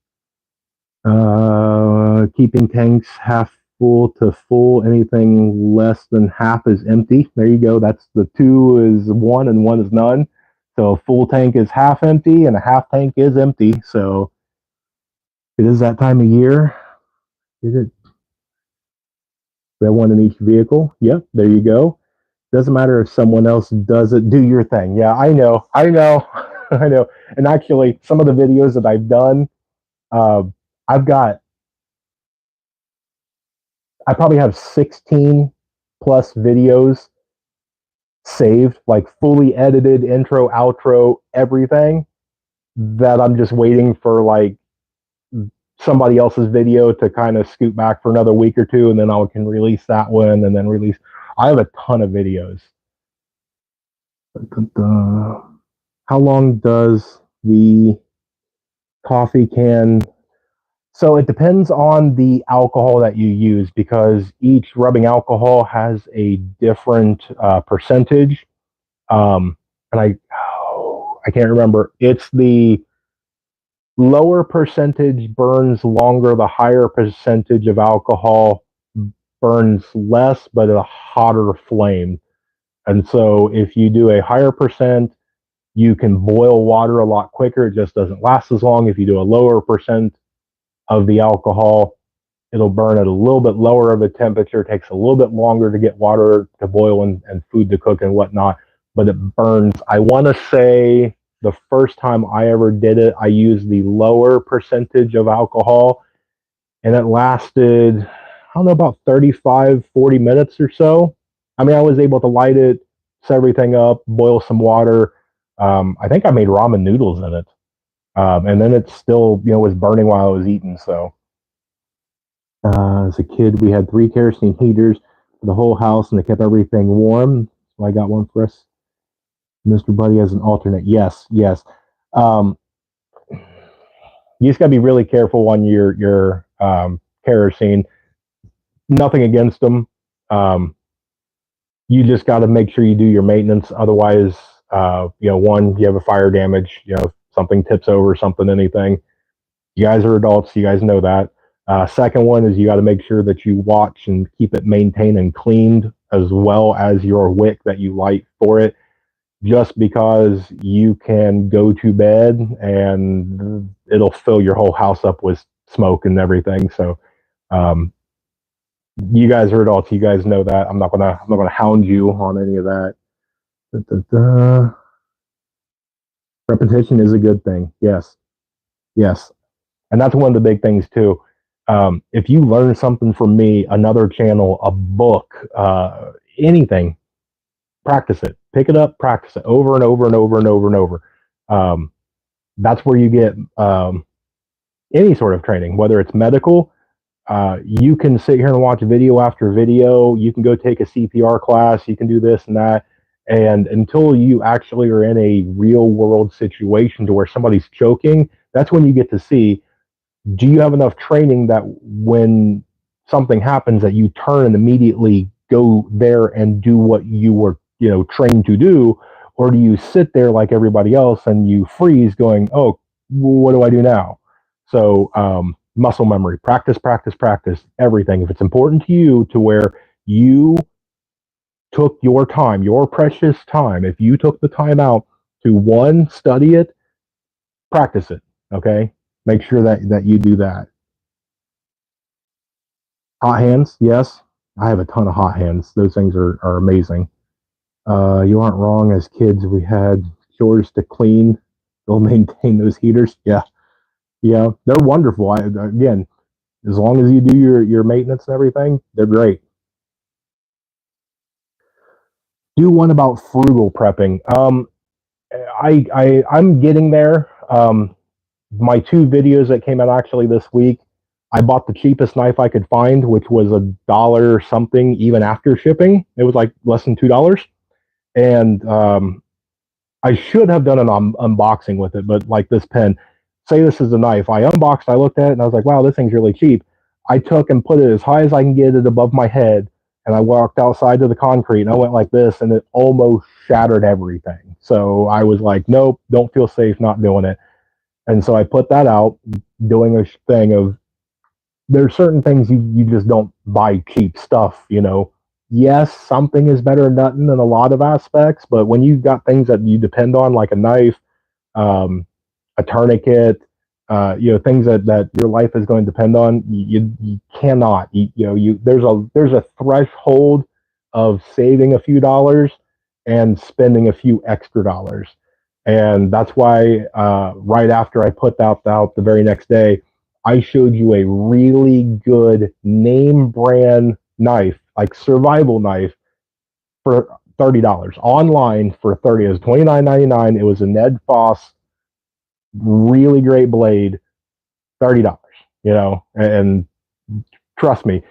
Keeping tanks half full to full. Anything less than half is empty. There you go. That's the 2 is 1 and 1 is none. So a full tank is half empty and a half tank is empty. So it is that time of year. Is it? We have one in each vehicle. Yep, there you go. Doesn't matter if someone else does it. Do your thing. Yeah, I know. I know. And actually, some of the videos that I've done, I probably have 16 plus videos saved, like fully edited, intro, outro, everything, that I'm just waiting for like somebody else's video to kind of scoot back for another week or two, and then I can release that one, and then release. I have a ton of videos. How long does the coffee can? So it depends on the alcohol that you use, because each rubbing alcohol has a different percentage. And I can't remember. It's the lower percentage burns longer. The higher percentage of alcohol burns less, but at a hotter flame. And so if you do a higher percent, you can boil water a lot quicker. It just doesn't last as long. If you do a lower percent of the alcohol, it'll burn at a little bit lower of a temperature. It takes a little bit longer to get water to boil and food to cook and whatnot, but it burns. I want to say the first time I ever did it, I used the lower percentage of alcohol, and it lasted, I don't know, about 35, 40 minutes or so. I mean, I was able to light it, set everything up, boil some water. I think I made ramen noodles in it. And then it still, was burning while I was eating. So as a kid, we had 3 kerosene heaters for the whole house, and they kept everything warm. So I got one for us, Mr. Buddy, as an alternate. Yes. You just got to be really careful on your kerosene. Nothing against them. You just got to make sure you do your maintenance. Otherwise, one, you have a fire damage, something tips over, anything. You guys are adults. You guys know that. Second one is you got to make sure that you watch and keep it maintained and cleaned, as well as your wick that you light for it. Just because you can go to bed and it'll fill your whole house up with smoke and everything. So, you guys are adults. You guys know that. I'm not gonna hound you on any of that. Repetition is a good thing. Yes. And that's one of the big things too. If you learn something from me, another channel, a book, anything, practice it. Pick it up, practice it over and over and over and over and over. That's where you get any sort of training, whether it's medical. You can sit here and watch video after video. You can go take a CPR class. You can do this and that. And until you actually are in a real world situation to where somebody's choking, that's when you get to see, do you have enough training that when something happens that you turn and immediately go there and do what you were, trained to do? Or do you sit there like everybody else and you freeze going, oh, what do I do now? So, muscle memory, practice, everything. If it's important to you to where you took your time, your precious time, if you took the time out to, one, study it, practice it, okay? Make sure that you do that. Hot hands, yes. I have a ton of hot hands. Those things are amazing. You aren't wrong. As kids, we had chores to clean. They'll maintain those heaters. Yeah, they're wonderful. Again, As long as you do your maintenance and everything, they're great. Do one about frugal prepping. I'm getting there. My 2 videos that came out actually this week, I bought the cheapest knife I could find, which was $1 something even after shipping. It was like less than $2. And I should have done an unboxing with it, but like this pen, say this is a knife. I unboxed, I looked at it, and I was like, wow, this thing's really cheap. I took and put it as high as I can get it above my head, and I walked outside to the concrete, and I went like this, and it almost shattered everything. So I was like, nope, don't feel safe not doing it. And so I put that out, doing a thing of there's certain things you just don't buy cheap stuff, you know. Yes, something is better than nothing in a lot of aspects, but when you've got things that you depend on, like a knife, um, a tourniquet, you know, things that your life is going to depend on, you cannot, you know, there's a threshold of saving a few dollars and spending a few extra dollars. And that's why right after I put that out the very next day, I showed you a really good name brand knife, like survival knife, for $30 online for 30. It was $29.99. It was a Ned Foss, really great blade, $30. You know, and trust me,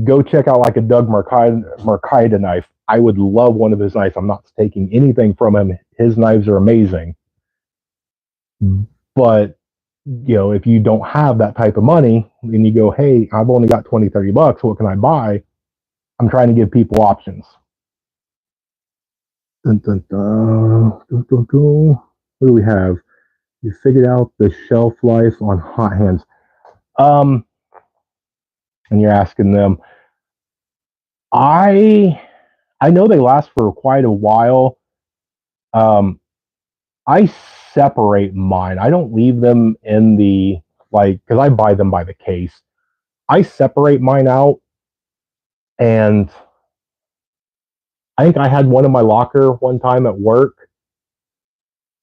go check out like a Doug Mercaida knife. I would love one of his knives. I'm not taking anything from him. His knives are amazing. But you know, if you don't have that type of money and you go, hey, I've only got 20, $30, what can I buy? I'm trying to give people options. Dun, dun, dun, dun, dun, dun. What do we have? You figured out the shelf life on hot hands. And you're asking them. I know they last for quite a while. I separate mine. I don't leave them in the, like, because I buy them by the case. I separate mine out, and I think I had one in my locker one time at work,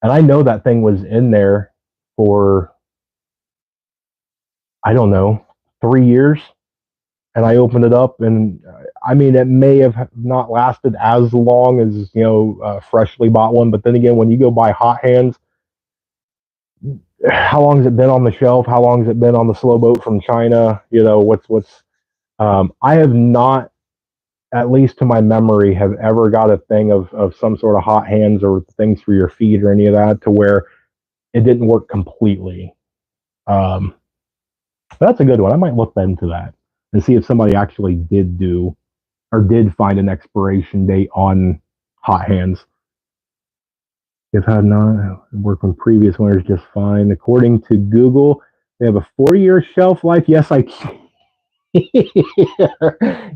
and I know that thing was in there for, I don't know, 3 years. And I opened it up, and I mean, it may have not lasted as long as, you know, freshly bought one. But then again, when you go buy hot hands, how long has it been on the shelf? How long has it been on the slow boat from China? You know, I have not, at least to my memory, have ever got a thing of some sort of hot hands or things for your feet or any of that to where it didn't work completely. That's a good one. I might look into that and see if somebody actually did do or did find an expiration date on hot hands. If had not worked on previous winners just fine. According to Google, they have a 4-year shelf life. Yes, I can. Look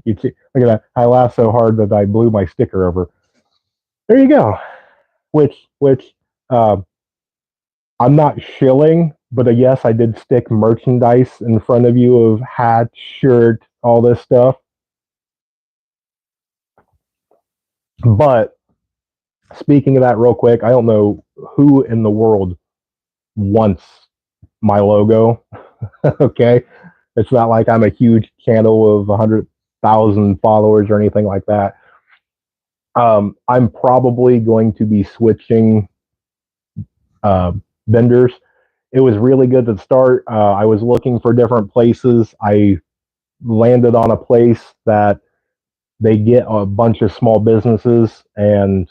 at that. I laughed so hard that I blew my sticker over. There you go. Which I'm not shilling, but yes, I did stick merchandise in front of you of hat, shirt, all this stuff. But speaking of that real quick, I don't know who in the world wants my logo. Okay. It's not like I'm a huge channel of 100,000 followers or anything like that. I'm probably going to be switching vendors. It was really good to start. I was looking for different places. I landed on a place that they get a bunch of small businesses and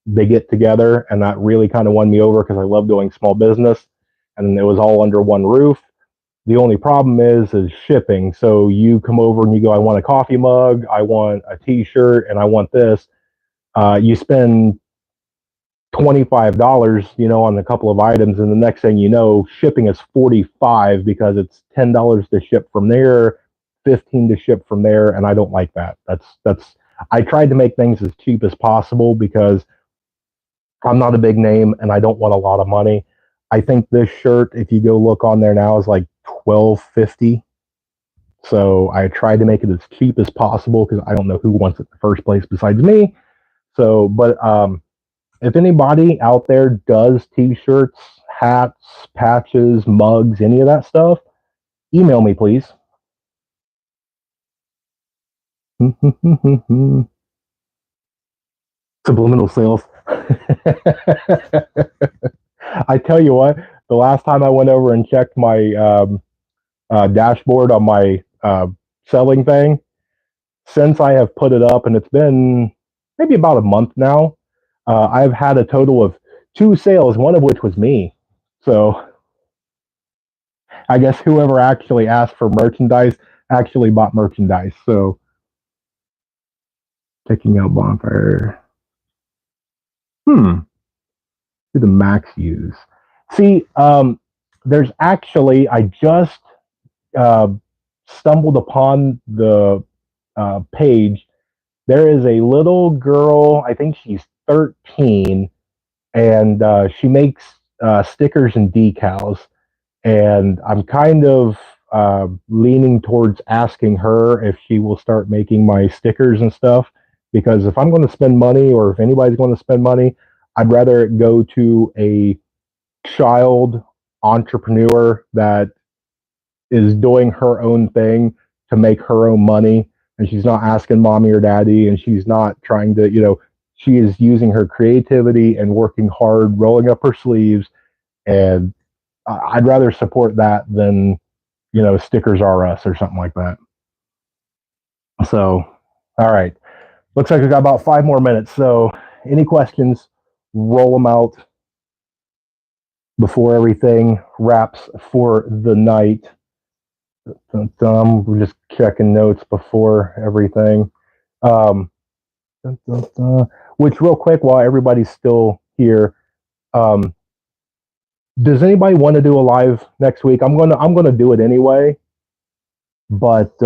they get together, and that really kind of won me over because I love doing small business, and it was all under one roof. The only problem is shipping. So you come over and you go, I want a coffee mug, I want a T-shirt, and I want this. You spend $25, you know, on a couple of items, and the next thing you know, shipping is $45 because it's $10 to ship from there, $15 to ship from there, and I don't like that. That's. I tried to make things as cheap as possible because I'm not a big name and I don't want a lot of money. I think this shirt, if you go look on there now, is like $12.50. So I tried to make it as cheap as possible because I don't know who wants it in the first place besides me. So, but if anybody out there does T-shirts, hats, patches, mugs, any of that stuff, email me, please. Subliminal sales. I tell you what, the last time I went over and checked my dashboard on my selling thing, since I have put it up, and it's been maybe about a month now, I've had a total of 2 sales, one of which was me. So I guess whoever actually asked for merchandise actually bought merchandise. So checking out Bonfire. Do the max use. See, there's actually, I just uh, stumbled upon the page. There is a little girl, I think she's 13, and she makes stickers and decals. And I'm kind of leaning towards asking her if she will start making my stickers and stuff. Because if I'm going to spend money, or if anybody's going to spend money, I'd rather it go to a child entrepreneur that is doing her own thing to make her own money, and she's not asking mommy or daddy, and she's not trying to, she is using her creativity and working hard, rolling up her sleeves, and I'd rather support that than, Stickers R Us or something like that. So, all right. Looks like we got about 5 more minutes. So, any questions, roll them out before everything wraps for the night. We're just checking notes before everything. Um, which, real quick, while everybody's still here, does anybody want to do a live next week? I'm gonna do it anyway, but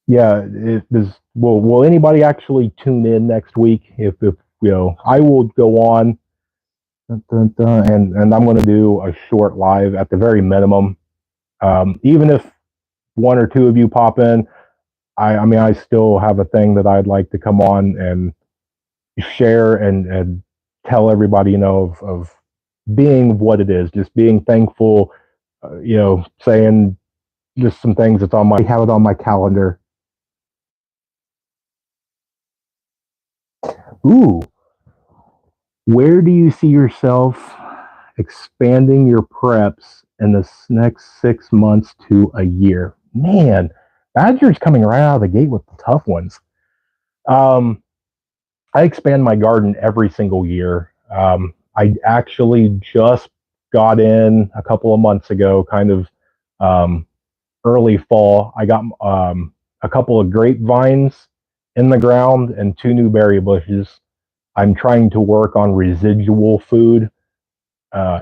yeah, will anybody actually tune in next week? If I will go on, and I'm going to do a short live at the very minimum. Even if one or two of you pop in, I mean, I still have a thing that I'd like to come on and share and tell everybody, of being what it is, just being thankful, saying just some things that's on my, have it on my calendar. Ooh, where do you see yourself expanding your preps in the next 6 months to a year? Man, Badger's coming right out of the gate with the tough ones. I expand my garden every single year. I actually just got in a couple of months ago, kind of early fall. I got a couple of grapevines in the ground and 2 new berry bushes. I'm trying to work on residual food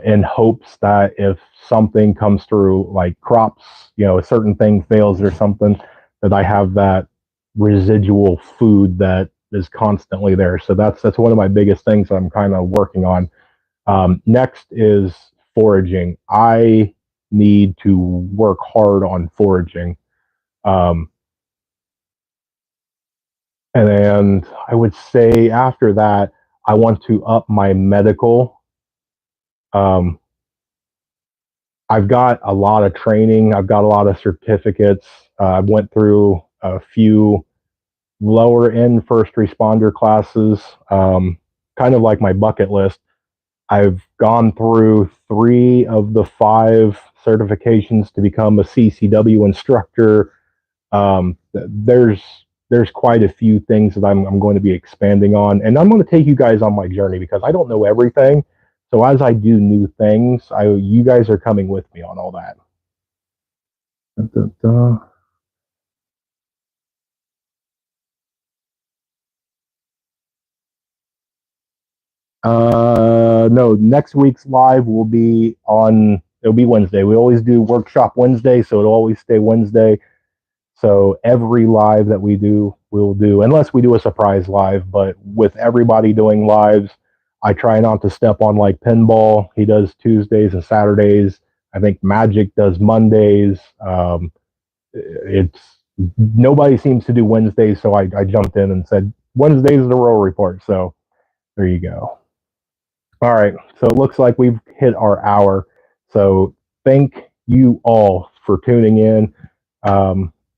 in hopes that if something comes through, like crops, a certain thing fails or something, that I have that residual food that is constantly there. So that's one of my biggest things I'm kind of working on. Next is foraging. I need to work hard on foraging. And I would say after that, I want to up my medical. I've got a lot of training. I've got a lot of certificates. I went through a few lower end first responder classes, kind of like my bucket list. I've gone through 3 of the 5 certifications to become a CCW instructor. There's quite a few things that I'm going to be expanding on, and I'm going to take you guys on my journey because I don't know everything. So as I do new things, you guys are coming with me on all that. No, next week's live will be on. It'll be Wednesday. We always do workshop Wednesday, so it'll always stay Wednesday. So every live that we do, we'll do, unless we do a surprise live. But with everybody doing lives, I try not to step on, like Pinball. He does Tuesdays and Saturdays. I think Magic does Mondays. It's nobody seems to do Wednesdays, so I jumped in and said Wednesdays is the roll report. So there you go. All right, so it looks like we've hit our hour. So thank you all for tuning in.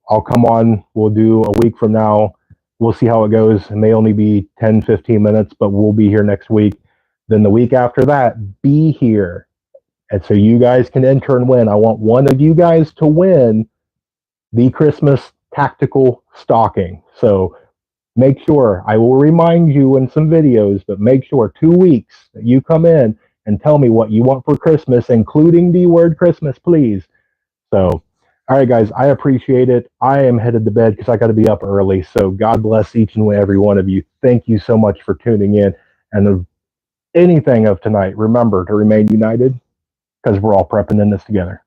I'll come on. We'll do a week from now. We'll see how it goes. It may only be 10, 15 minutes, but we'll be here next week. Then the week after that, be here. And so you guys can enter and win. I want one of you guys to win the Christmas tactical stocking. So make sure, I will remind you in some videos, but make sure 2 weeks that you come in and tell me what you want for Christmas, including the word Christmas, please. So, all right, guys, I appreciate it. I am headed to bed because I got to be up early. So God bless each and every one of you. Thank you so much for tuning in. And of anything of tonight, remember to remain united because we're all prepping in this together.